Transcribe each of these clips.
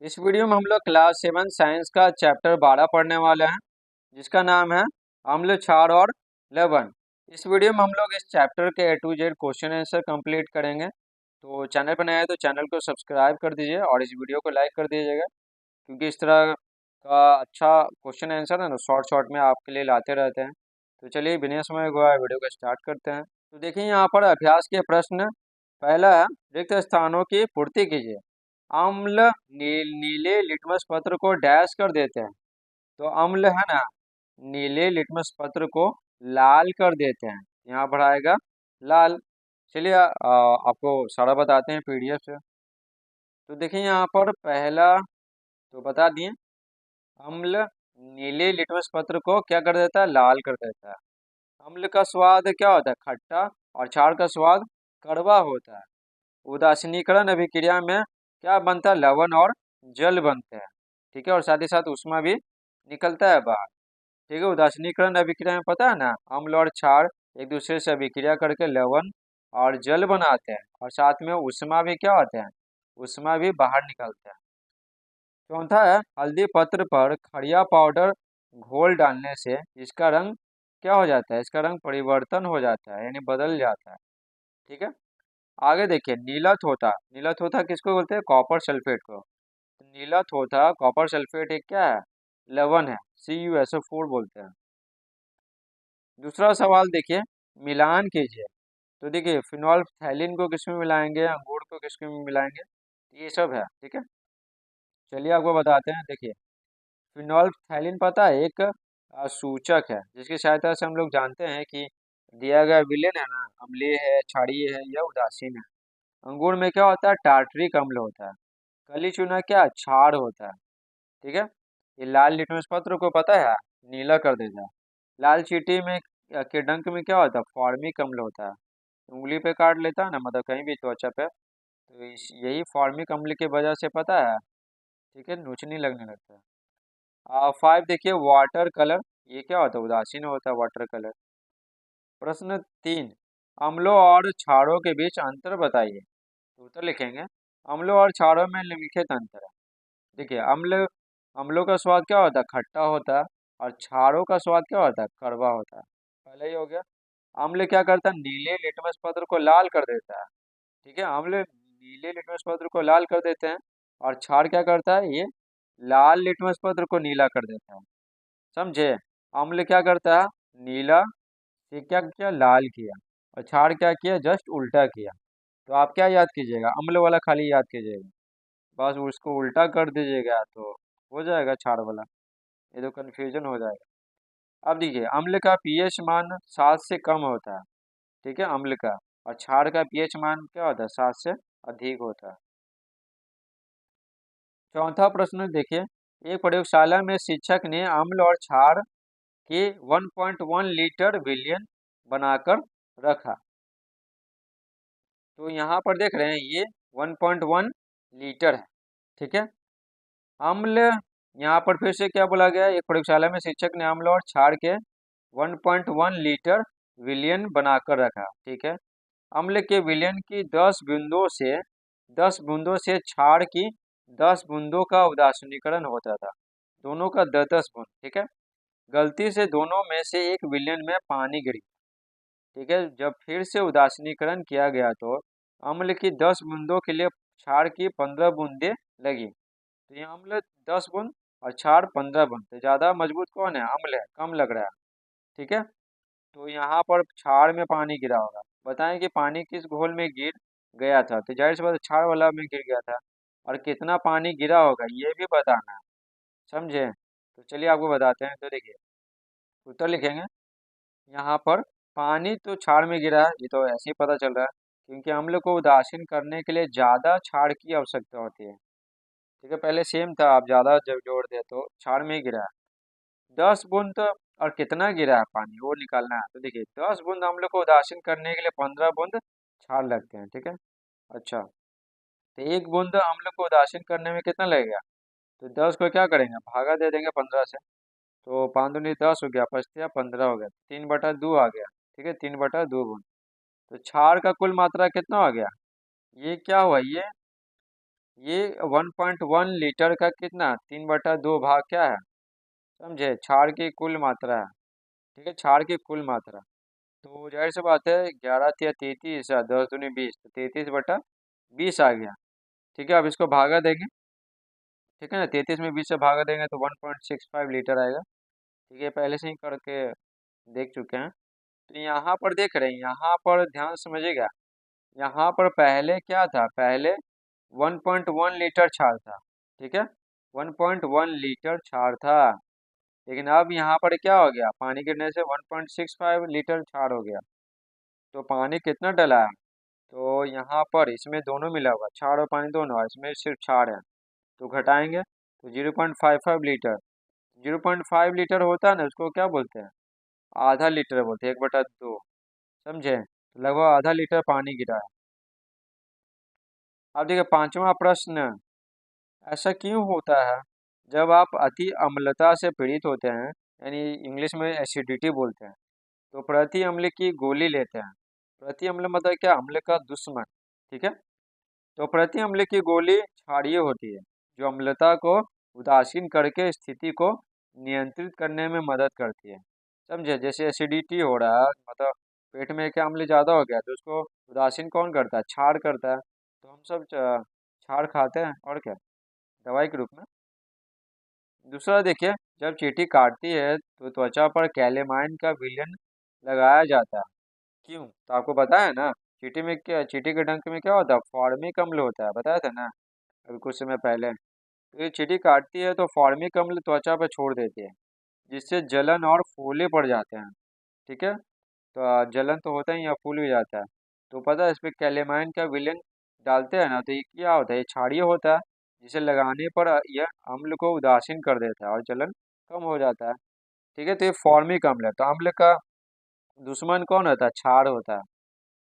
इस वीडियो में हम लोग क्लास 7 साइंस का चैप्टर 12 पढ़ने वाले हैं, जिसका नाम है अम्ल, क्षार और लवण। इस वीडियो में हम लोग इस चैप्टर के A to Z question answer complete करेंगे। तो चैनल पर नया है तो चैनल को सब्सक्राइब कर दीजिए और इस वीडियो को लाइक कर दीजिएगा, क्योंकि इस तरह का अच्छा क्वेश्चन आंसर है ना शॉर्ट शॉर्ट में आपके लिए लाते रहते हैं। तो चलिए बिना समय गवाए वीडियो को स्टार्ट करते हैं। तो देखिए यहाँ पर अभ्यास के प्रश्न। पहला है, रिक्त स्थानों की पूर्ति कीजिए। अम्ल नीले लिटमस पत्र को डैश कर देते हैं। तो अम्ल है ना, नीले लिटमस पत्र को लाल कर देते हैं। यहाँ पर आएगा लाल। चलिए आपको सारा बताते हैं PDF से। तो देखिए यहाँ पर पहला तो बता दिए, अम्ल नीले लिटमस पत्र को क्या कर देता है, लाल कर देता है। अम्ल का स्वाद क्या होता है, खट्टा, और क्षार का स्वाद कड़वा होता है। उदासीनीकरण अभिक्रिया में क्या बनता है, लवण और जल बनते हैं। ठीक है, और साथ ही साथ ऊष्मा भी निकलता है बाहर। ठीक है, उदासीनीकरण अभिक्रिया में पता है ना, अम्ल और क्षार एक दूसरे से अभिक्रिया करके लवण और जल बनाते हैं, और साथ में ऊष्मा भी क्या होते हैं, ऊष्मा भी बाहर निकलते हैं। चौथा है, हल्दी पत्र पर खड़िया पाउडर घोल डालने से इसका रंग क्या हो जाता है, इसका रंग परिवर्तन हो जाता है, यानी बदल जाता है। ठीक है, आगे देखिए, नीला थोथा। नीला थोथा किसको बोलते हैं, कॉपर सल्फेट को। तो नीला थोथा कॉपर सल्फेट एक क्या है, लवण है, CuSO4 बोलते हैं। दूसरा सवाल देखिए, मिलान कीजिए। तो देखिए, फिनोल्फथैलिन को किसमें मिलाएंगे, अंगूर को किसमें मिलाएंगे, ये सब है। ठीक है, चलिए आपको बताते हैं। देखिए, फिनोल्फथैलिन पता है, एक सूचक है जिसकी सहायता से हम लोग जानते हैं कि दिया गया विलेन है ना, अम्लीय है, क्षारीय है या उदासीन है। अंगूर में क्या होता है, टार्टरिक अम्ल होता है। कली चूना क्या, क्षार होता है। ठीक है, ये लाल लिटमस पत्र को पता है नीला कर देता है। लाल चींटी में के डंक में क्या होता है, फॉर्मिक अम्ल होता है। उंगली पे काट लेता है ना, मतलब कहीं भी त्वचा पे, तो यही फॉर्मिक अम्ल की वजह से पता है, ठीक है, नोचनी लगने लगता है। 5 देखिए, वाटर कलर, ये क्या होता है, उदासीन होता है वाटर कलर। प्रश्न 3, अम्लों और क्षारों के बीच अंतर बताइए। तो उत्तर लिखेंगे, अम्लों और क्षारों में निम्नलिखित अंतर है। देखिए, अम्लों का स्वाद क्या होता है, खट्टा होता है, और क्षारों का स्वाद क्या होता है, कड़वा होता है। पहले ही हो गया। अम्ल क्या करता है, नीले लिटमस पत्र को लाल कर देता है। ठीक है, अम्ल नीले लिटमस पत्र को लाल कर देते हैं, और क्षार क्या करता है, ये लाल लिटमस पत्र को नीला कर देता है। समझे, अम्ल क्या करता है, नीला से क्या किया, लाल किया, और क्षार क्या किया, जस्ट उल्टा किया। तो आप क्या याद कीजिएगा, अम्ल वाला खाली याद कीजिएगा, बस उसको उल्टा कर दीजिएगा तो हो जाएगा क्षार वाला। ये तो कन्फ्यूजन हो जाएगा। अब देखिए, अम्ल का pH मान 7 से कम होता है। ठीक है, अम्ल का, और क्षार का pH मान क्या होता है, 7 से अधिक होता है। चौथा प्रश्न देखिए, एक प्रयोगशाला में शिक्षक ने अम्ल और क्षार के 1.1 लीटर विलयन बनाकर रखा। तो यहाँ पर देख रहे हैं ये 1.1 लीटर है। ठीक है, अम्ल, यहाँ पर फिर से क्या बोला गया, एक प्रयोगशाला में शिक्षक ने अम्ल और क्षार के 1.1 लीटर विलयन बनाकर रखा। ठीक है, अम्ल के विलयन की 10 बूंदों से क्षार की 10 बूंदों का उदासीनीकरण होता था। दोनों का 10 बूंद। ठीक है, गलती से दोनों में से एक विलयन में पानी गिर गया। ठीक है, जब फिर से उदासीनीकरण किया गया तो अम्ल की 10 बूंदों के लिए क्षार की 15 बूंदें लगी। तो ये अम्ल 10 बूंद और क्षार 15 बूंद, तो ज़्यादा मजबूत कौन है, अम्ल है, कम लग रहा है। ठीक है, तो यहाँ पर क्षार में पानी गिरा होगा। बताएं कि पानी किस घोल में गिर गया था, तो जाहिर सी बात है क्षार वाला में गिर गया था, और कितना पानी गिरा होगा ये भी बताना है। समझे, तो चलिए आपको बताते हैं। तो देखिए, उत्तर लिखेंगे, यहाँ पर पानी तो क्षार में गिरा है, ये तो ऐसे ही पता चल रहा है, क्योंकि अम्ल को उदासीन करने के लिए ज़्यादा क्षार की आवश्यकता होती है। ठीक है, पहले सेम था, आप ज़्यादा जब जोड़ दे तो क्षार में ही गिरा है। 10 बूंद और कितना गिरा है पानी, वो निकालना है। तो देखिए, 10 बूंद अम्ल को उदासीन करने के लिए 15 बूंद क्षार लगते हैं। ठीक है, अच्छा, तो 1 बूंद अम्ल को उदासीन करने में कितना लगेगा, तो 10 को क्या करेंगे, भागा दे देंगे 15 से। तो 5 दूनी 10 हो गया, 5 15 हो गया, 3/2 आ गया। ठीक है, 3/2 बूंद। तो क्षार का कुल मात्रा कितना हो गया, ये क्या हुआ, ये ये 1.1 लीटर का कितना 3/2 भाग क्या है, समझे, क्षार की कुल मात्रा है। ठीक है, क्षार की कुल मात्रा। तो जाहिर सी बात है 11 या 33 10 दूनी 20, तो 33/20 आ गया। ठीक है, अब इसको भागा देंगे। ठीक है ना, 33 में 20 से भागा देंगे तो 1.65 लीटर आएगा। ठीक है, पहले से ही करके देख चुके हैं। तो यहाँ पर देख रहे हैं, यहाँ पर ध्यान समझिएगा, यहाँ पर पहले क्या था, पहले 1.1 लीटर क्षार था। ठीक है, 1.1 लीटर क्षार था। लेकिन अब यहाँ पर क्या हो गया, पानी गिरने से 1.65 लीटर क्षार हो गया। तो पानी कितना डला है, तो यहाँ पर इसमें दोनों मिला हुआ, क्षार और पानी दोनों है, इसमें सिर्फ क्षार है। तो घटाएंगे तो 0.55 लीटर, 0.5 लीटर होता है ना, उसको क्या बोलते हैं, आधा लीटर बोलते हैं, 1/2। समझे, तो लगभग आधा लीटर पानी गिरा है। अब देखिए पांचवा प्रश्न, ऐसा क्यों होता है जब आप अति अम्लता से पीड़ित होते हैं, यानी इंग्लिश में एसिडिटी बोलते हैं, तो प्रति अम्ल की गोली लेते हैं। प्रति अम्ल मतलब क्या, अम्ल का दुश्मन। ठीक है, तो प्रति अम्ल की गोली क्षारीय होती है, जो अम्लता को उदासीन करके स्थिति को नियंत्रित करने में मदद करती है। समझे, जैसे एसिडिटी हो रहा है, मतलब पेट में क्या अम्ल ज़्यादा हो गया, तो उसको उदासीन कौन करता है, क्षार करता है। तो हम सब क्षार खाते हैं, और क्या, दवाई के रूप में। दूसरा देखिए, जब चींटी काटती है तो त्वचा पर कैलेमाइन का विलयन लगाया जाता है। क्यों, तो आपको पता है ना, चींटी में क्या, चींटी के डंक में क्या होता है, फॉर्मिक अम्ल होता है, बताया था ना अभी कुछ समय पहले। तो ये चींटी काटती है तो फॉर्मिक अम्ल त्वचा पर छोड़ देती है, जिससे जलन और फूले पड़ जाते हैं। ठीक है, तो जलन तो होता ही है, फूल भी जाता है। तो पता है इस पर कैलेमाइन का विलयन डालते हैं ना, तो ये क्या होता है, ये क्षारीय होता है, जिसे लगाने पर यह अम्ल को उदासीन कर देता है और जलन कम हो जाता है। ठीक है, तो ये फॉर्मिक अम्ल है, तो अम्ल का दुश्मन कौन होता है, क्षार होता है।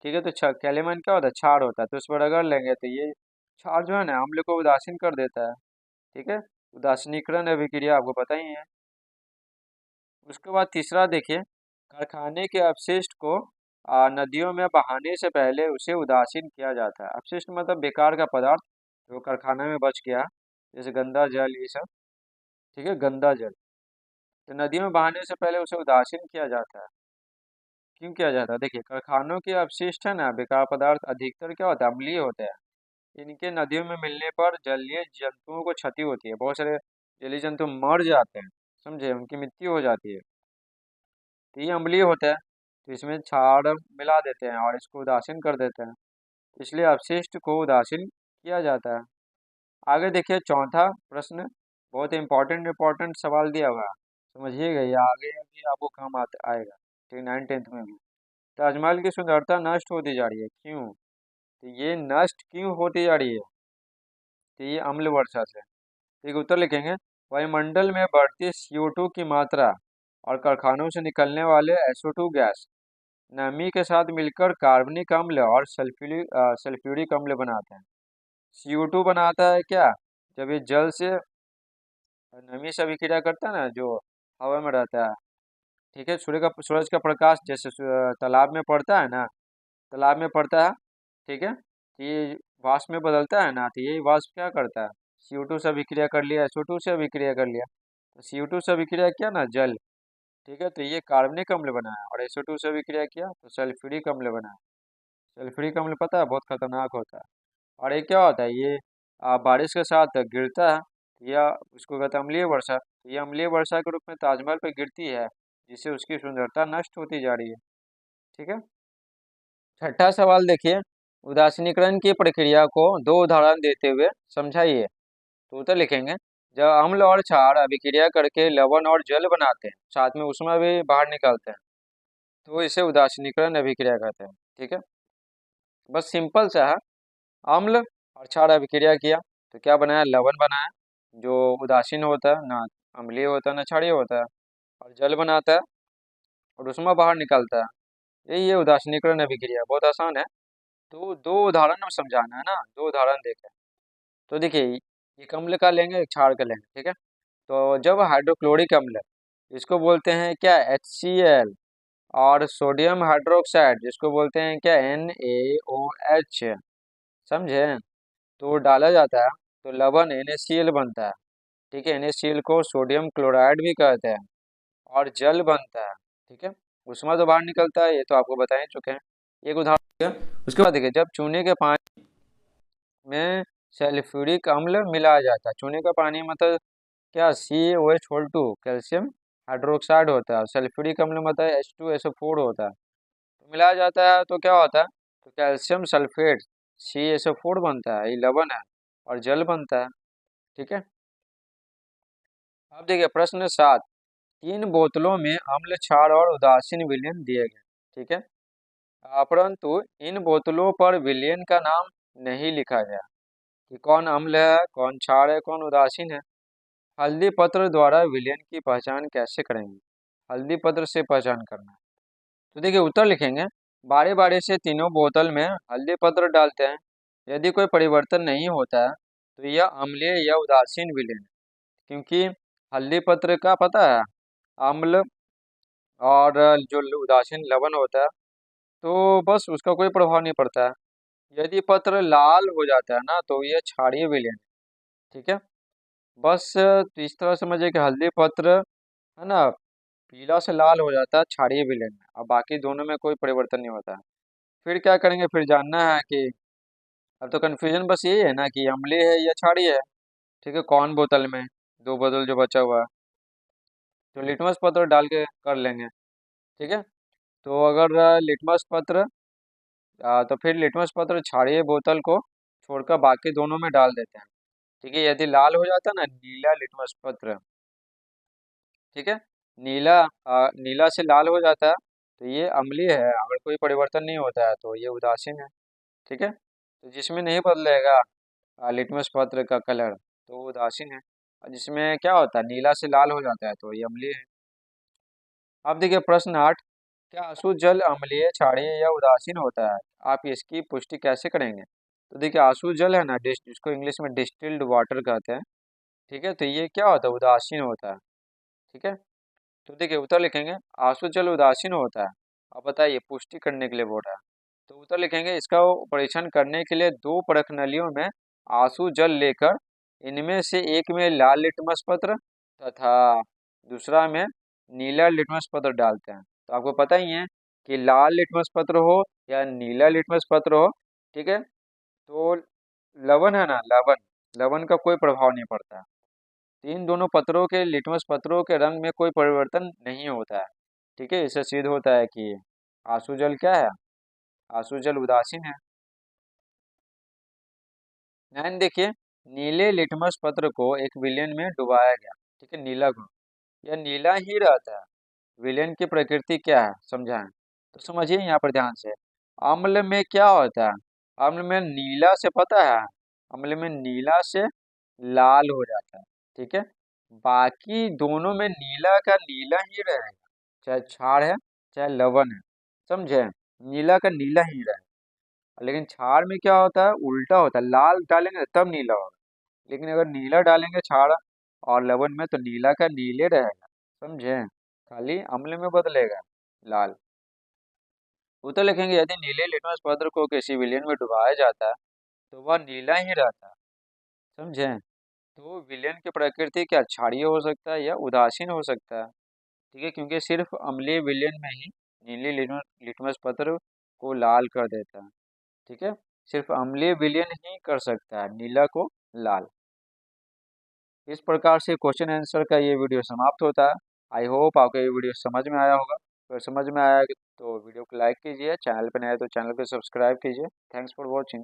ठीक है, तो कैलेमाइन क्या होता है, क्षार होता है, तो इस पर रगड़ लेंगे तो ये क्षार जो है ना अम्ल को उदासीन कर देता है। ठीक है, उदासीनीकरण अभिक्रिया आपको पता ही है। उसके बाद तीसरा देखिए, कारखाने के अपशिष्ट को नदियों में बहाने से पहले उसे उदासीन किया जाता है। अपशिष्ट मतलब बेकार का पदार्थ जो कारखाने में बच गया, जैसे गंदा जल ये सब। ठीक है, गंदा जल, तो नदियों में बहाने से पहले उसे उदासीन किया जाता है। क्यों किया जाता है, देखिए कारखानों के अपशिष्ट है ना, बेकार पदार्थ अधिकतर क्या होता है, अम्लीय होते हैं। इनके नदियों में मिलने पर जलीय जंतुओं को क्षति होती है, बहुत सारे जलीय जंतु मर जाते हैं, समझे, उनकी मृत्यु हो जाती है। तो ये अम्लीय होता है, तो इसमें क्षार मिला देते हैं और इसको उदासीन कर देते हैं, इसलिए अपशिष्ट को उदासीन किया जाता है। आगे देखिए चौथा प्रश्न, बहुत इंपॉर्टेंट इंपॉर्टेंट सवाल दिया हुआ है, समझिएगा, ये आगे भी आपको काम आएगा। ठीक, 9th 10th में भी। ताजमहल की सुंदरता नष्ट होती जा रही है, क्यों, तो ये नष्ट क्यों होती जा रही है, तो ये अम्ल वर्षा से। ठीक, उत्तर लिखेंगे, वायुमंडल में बढ़ती CO2 की मात्रा और कारखानों से निकलने वाले SO2 गैस नमी के साथ मिलकर कार्बनिक अम्ल और सल्फ्यूरिक अम्ल बनाते हैं। CO2 बनाता है क्या, जब ये जल से नमी से अभिक्रिया करता है ना, जो हवा में रहता है। ठीक है, सूरज का प्रकाश जैसे तालाब में पड़ता है ना, तालाब में पड़ता है। ठीक है, तो ये वाष्प में बदलता है ना, तो यही वाष्प क्या करता है, CO2 से अभिक्रिया कर लिया, SO2 से अभिक्रिया कर लिया, तो CO2 से अभिक्रिया किया ना जल। ठीक है, तो ये कार्बनिक अम्ल बनाया, और SO2 से अभिक्रिया किया तो सल्फ्यूरिक अम्ल बनाया। सल्फ्यूरिक अम्ल पता है बहुत खतरनाक होता है। और ये क्या होता है, ये बारिश के साथ गिरता है, या उसको कहते हैं अम्लीय वर्षा, तो ये अम्लीय वर्षा के रूप में ताजमहल पर गिरती है, जिससे उसकी सुंदरता नष्ट होती जा रही है। ठीक है, छठा सवाल देखिए, उदासीनीकरण की प्रक्रिया को दो उदाहरण देते हुए समझाइए। तो उत्तर लिखेंगे, जब अम्ल और क्षार अभिक्रिया करके लवण और जल बनाते हैं, साथ में ऊष्मा भी बाहर निकालते हैं, तो इसे उदासीनीकरण अभिक्रिया कहते हैं। ठीक है, बस सिंपल सा है, अम्ल और क्षार अभिक्रिया किया तो क्या बनाया, लवण बनाया, जो उदासीन होता है ना, अम्लीय होता है ना क्षारीय होता है, और जल बनाता है और ऊष्मा बाहर निकालता है। यही है उदासीनीकरण अभिक्रिया, बहुत आसान है। तो दो उदाहरण में समझाना है ना, दो उदाहरण देखें। तो देखिए, एक अम्ल का लेंगे, एक क्षार का लेंगे। ठीक है, तो जब हाइड्रोक्लोरिक अम्ल, इसको बोलते हैं क्या, HCl, और सोडियम हाइड्रोक्साइड जिसको बोलते हैं क्या, NaOH, समझे, तो डाला जाता है तो लवण NaCl बनता है। ठीक है, NaCl को सोडियम क्लोराइड भी कहते हैं। और जल बनता है। ठीक है, ऊष्मा तो बाहर निकलता है, ये तो आपको बता ही चुके हैं। एक उदाहरण है। उसके बाद देखिए, जब चूने के पानी में सल्फ्यूरिक अम्ल मिलाया जाता है, चूने का पानी मतलब क्या, CaOH कैल्शियम हाइड्रोक्साइड होता है, सल्फ्यूरिक अम्ल मतलब H2SO4 होता है। तो मिलाया जाता है तो क्या होता है, तो कैल्शियम सल्फेट CaSO4 बनता है, ये लवण है। और जल बनता है। ठीक है, अब देखिए प्रश्न 7। 3 बोतलों में अम्ल, क्षार और उदासीन विलयन दिए गए। ठीक है, परंतु इन बोतलों पर विलयन का नाम नहीं लिखा गया कि कौन अम्ल है, कौन क्षार है, कौन उदासीन है। हल्दी पत्र द्वारा विलयन की पहचान कैसे करेंगे? हल्दी पत्र से पहचान करना है। तो देखिए उत्तर लिखेंगे, बारी बारी से तीनों बोतल में हल्दी पत्र डालते हैं। यदि कोई परिवर्तन नहीं होता है तो यह अम्लीय या उदासीन विलयन है। क्योंकि हल्दी पत्र का पता है, अम्ल और जो उदासीन लवण होता है, तो बस उसका कोई प्रभाव नहीं पड़ता है। यदि पत्र लाल हो जाता है ना, तो यह क्षारीय विलयन है। ठीक है, बस तो इस तरह समझिए कि हल्दी पत्र है ना, पीला से लाल हो जाता है क्षारीय विलयन में, और बाकी दोनों में कोई परिवर्तन नहीं होता है। फिर क्या करेंगे, फिर जानना है कि अब तो कन्फ्यूजन बस यही है ना कि अम्लीय है या क्षारीय है। ठीक है, कौन बोतल में, 2 बोतल जो बचा हुआ है, तो लिटमस पत्र डाल के कर लेंगे। ठीक है, तो अगर लिटमस पत्र तो फिर लिटमस पत्र क्षारीय बोतल को छोड़कर बाकी दोनों में डाल देते हैं। ठीक है, यदि लाल हो जाता है ना, नीला लिटमस पत्र, ठीक है, नीला नीला से लाल हो जाता है, तो ये अम्लीय है। अगर कोई परिवर्तन नहीं होता है तो ये उदासीन है। ठीक है, तो जिसमें नहीं बदलेगा लिटमस पत्र का कलर, तो वो उदासीन है। और जिसमें क्या होता है, नीला से लाल हो जाता है, तो ये अम्लीय है। अब देखिए प्रश्न 8। क्या अशुद्ध जल अम्लीय, क्षारीय या उदासीन होता है? आप इसकी पुष्टि कैसे करेंगे? तो देखिए अशुद्ध जल है ना, जिसको इंग्लिश में डिस्टिल्ड वाटर कहते हैं। ठीक है, तो ये क्या होता है, उदासीन होता है। ठीक है, तो देखिए उत्तर लिखेंगे, अशुद्ध जल उदासीन होता है। अब बताइए, पुष्टि करने के लिए बोल रहा है। तो उत्तर लिखेंगे, इसका परीक्षण करने के लिए 2 परख नलियों में आंसू जल लेकर इनमें से एक में लाल लिटमस पत्र तथा दूसरा में नीला लिटमस पत्र डालते हैं। तो आपको पता ही है कि लाल लिटमस पत्र हो या नीला लिटमस पत्र हो, ठीक है, तो लवण है ना, लवण लवण का कोई प्रभाव नहीं पड़ता है। तो इन दोनों पत्रों के, लिटमस पत्रों के रंग में कोई परिवर्तन नहीं होता है। ठीक है, इससे सिद्ध होता है कि आंसू जल क्या है, आंसू जल उदासीन है। 9 देखिए, नीले लिटमस पत्र को एक विलयन में डुबाया गया। ठीक है, नीला को, यह नीला ही रहता है। विलयन की प्रकृति क्या है समझाएं। तो समझिए यहाँ पर ध्यान से, अम्ल में क्या होता है, अम्ल में नीला से पता है, अम्ल में नीला से लाल हो जाता है। ठीक है, बाकी दोनों में नीला का नीला ही रहेगा, चाहे क्षार है चाहे लवण है। समझे, नीला का नीला ही रहेगा। लेकिन क्षार में क्या होता है, उल्टा होता है, लाल डालेंगे तब नीला होगा। लेकिन अगर नीला डालेंगे क्षार और लवण में, तो नीला का नीले रहेगा। समझे, खाली अम्ल में बदलेगा लाल। उत्तर लिखेंगे, यदि नीले लिटमस पत्र को किसी विलयन में डुबाया जाता है तो वह नीला ही रहता है। समझे, तो विलयन की प्रकृति क्या, क्षारीय हो सकता है या उदासीन हो सकता है। ठीक है, क्योंकि सिर्फ अम्लीय विलयन में ही नीले लिटमस पत्र को लाल कर देता है। ठीक है, सिर्फ अम्लीय विलयन ही कर सकता है नीला को लाल। इस प्रकार से क्वेश्चन आंसर का ये वीडियो समाप्त होता है। आई होप आपको ये वीडियो समझ में आया होगा। अगर समझ में आया तो वीडियो को लाइक कीजिए, चैनल पर नए तो चैनल को सब्सक्राइब कीजिए। Thanks for watching.